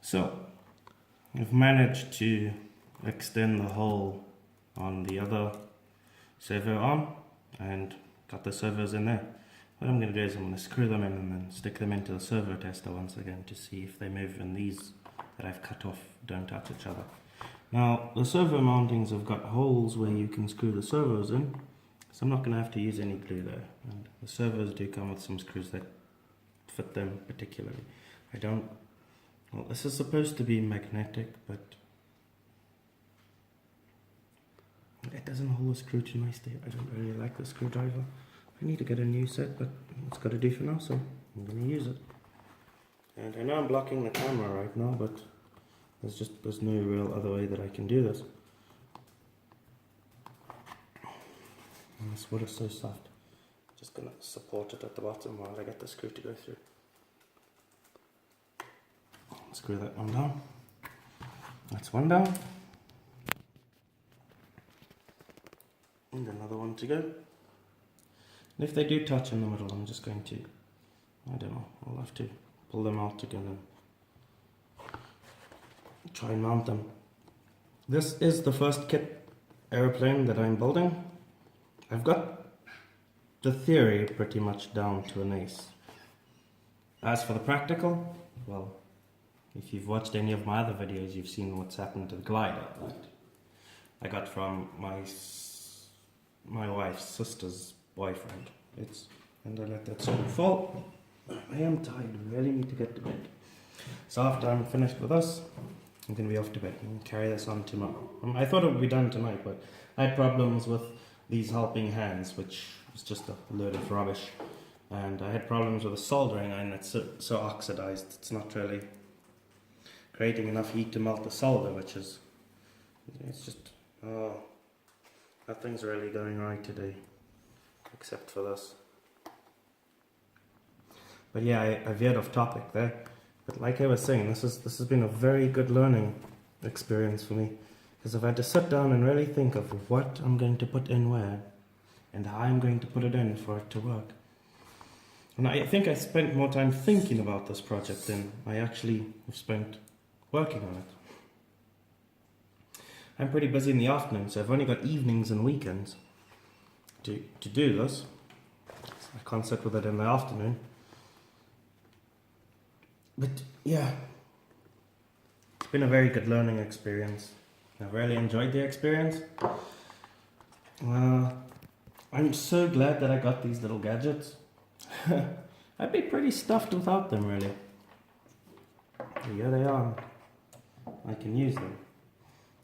So I've managed to extend the hole on the other servo arm and got the servos in there. What I'm going to do is I'm going to screw them in and then stick them into the servo tester once again to see if they move, and these that I've cut off don't touch each other. Now the servo mountings have got holes where you can screw the servos in, so I'm not going to have to use any glue there, and the servos do come with some screws that fit them particularly. Well, this is supposed to be magnetic, but it doesn't hold the screw too nicely. I don't really like the screwdriver. I need to get a new set, but it's got to do for now, so I'm going to use it. And I know I'm blocking the camera right now, but there's no real other way that I can do this. And this wood is so soft. Just going to support it at the bottom while I get the screw to go through. Screw that one down. That's one down. And another one to go. And if they do touch in the middle, I'm just going to, I don't know, I'll have to pull them out again and try and mount them. This is the first kit aeroplane that I'm building. I've got the theory pretty much down to an ace. As for the practical, well, if you've watched any of my other videos, you've seen what's happened to the glider that I got from my wife's sister's boyfriend. And I let that sort of fall. I am tired, I really need to get to bed. So after I'm finished with this, I'm going to be off to bed and carry this on tomorrow. I thought it would be done tonight, but I had problems with these helping hands, which was just a load of rubbish. And I had problems with the soldering iron that's so oxidized, it's not really creating enough heat to melt the solder, it's just, oh, nothing's really going right today, except for this. But yeah, I veered off topic there. But like I was saying, this has been a very good learning experience for me, because I've had to sit down and really think of what I'm going to put in where, and how I'm going to put it in for it to work. And I think I spent more time thinking about this project than I actually have spent working on it. I'm pretty busy in the afternoon, so I've only got evenings and weekends to do this. So I can't sit with it in the afternoon. But yeah, it's been a very good learning experience. I've really enjoyed the experience. I'm so glad that I got these little gadgets. I'd be pretty stuffed without them, really. But here they are. I can use them,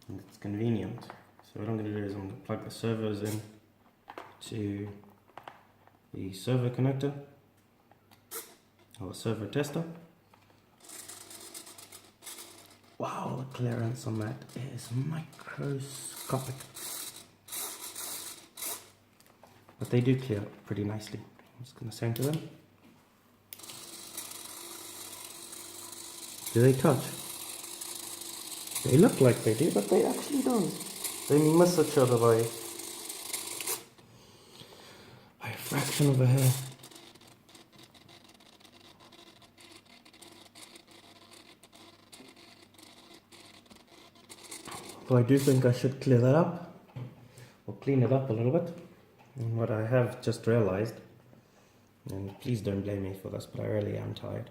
and it's convenient. So what I'm going to do is I'm going to plug the servos in to the servo connector, or servo tester. Wow, the clearance on that is microscopic. But they do clear pretty nicely. I'm just going to center them. Do they touch? They look like they do, but they actually don't. They miss each other by a fraction of a hair. So I do think I should clear that up, or clean it up a little bit. And what I have just realized, and please don't blame me for this, but I really am tired,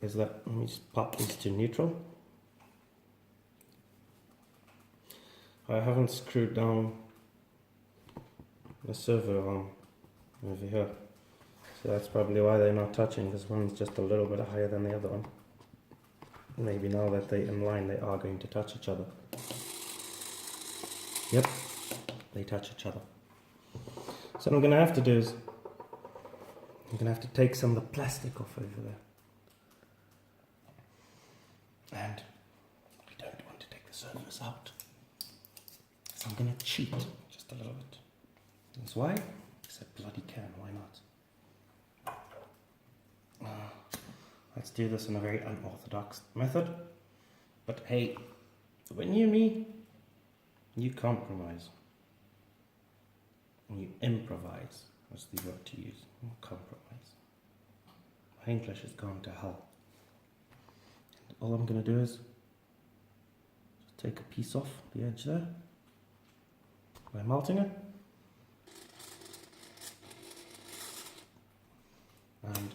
is that, let me just pop these to neutral. I haven't screwed down the servo arm over here, so that's probably why they're not touching, because one's just a little bit higher than the other one. Maybe now that they're in line, they are going to touch each other. Yep, they touch each other. So what I'm going to have to do is, I'm going to have to take some of the plastic off over there. And we don't want to take the servos out. So I'm going to cheat just a little bit. That's why? Because I bloody can, why not? Let's do this in a very unorthodox method. But hey, when you me, you compromise. And you improvise. That's the word to use. Compromise. My English has gone to hell. all I'm going to do is just take a piece off the edge there by melting it. And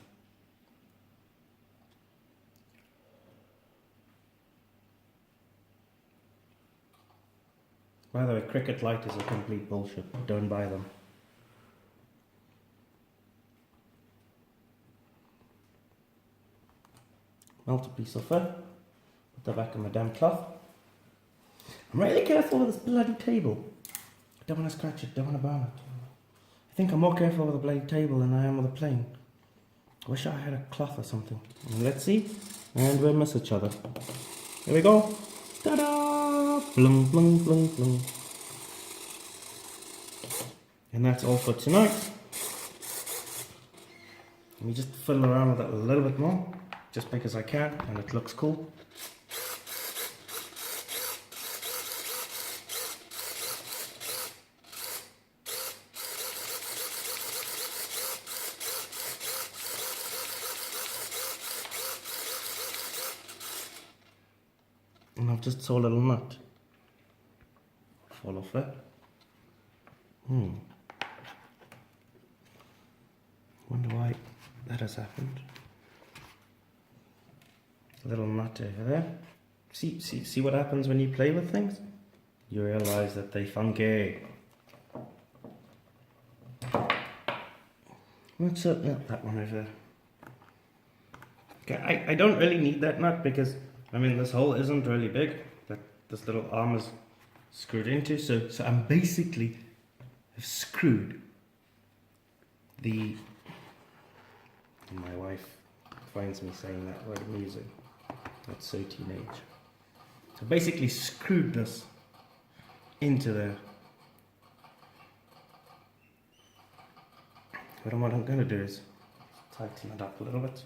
by the way, Cricut Light is a complete bullshit. Don't buy them. Melt a piece of it. Put that back in my damn cloth. I'm really careful with this bloody table. I don't want to scratch it, don't want to burn it. I think I'm more careful with a bloody table than I am with a plane. I wish I had a cloth or something. And let's see. And we'll miss each other. Here we go. Ta-da! Blum, blum, blum, blum. And that's all for tonight. Let me just fiddle around with it a little bit more. Just because I can, and it looks cool. And I've just saw a little nut fall off there. Wonder why that has happened. A little nut over there. See what happens when you play with things? You realize that they funky. What's up? No, that one over there. Okay, I don't really need that nut because I mean this hole isn't really big that this little arm is screwed into, so I'm basically screwed the, my wife finds me saying that word amusing. That's so teenage. So basically screwed this into there. But what I'm going to do is tighten it up a little bit.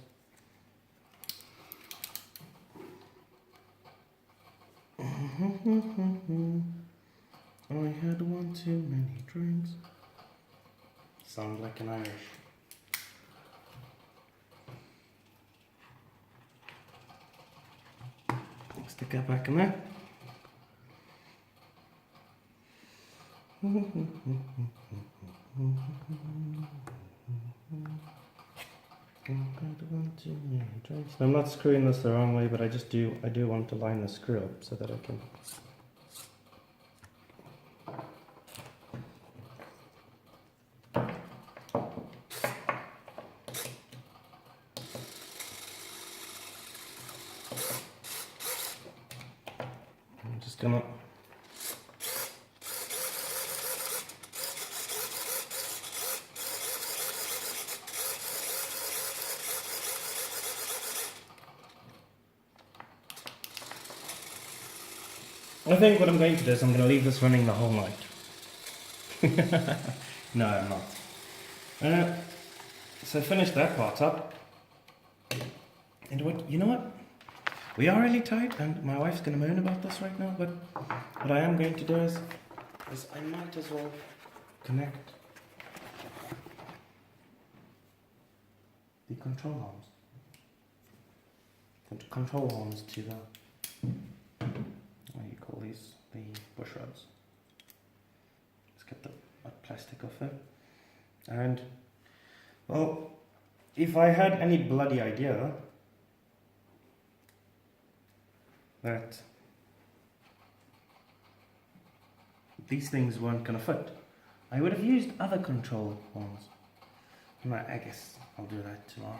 I had one too many drinks. Sound like an Irish. Stick that back in there. I'm not screwing this the wrong way, but I do want to line the screw up so that I can. I'm just gonna. I think what I'm going to do is I'm going to leave this running the whole night. No, I'm not. So finish that part up. And you know what? We are really tight, and my wife's going to moan about this right now, but what I am going to do is I might as well connect the control arms. The control arms to the, what do you call these? The bush rods. Let's get the plastic off it. And, well, if I had any bloody idea that these things weren't going to fit, I would have used other control ones. I guess I'll do that tomorrow.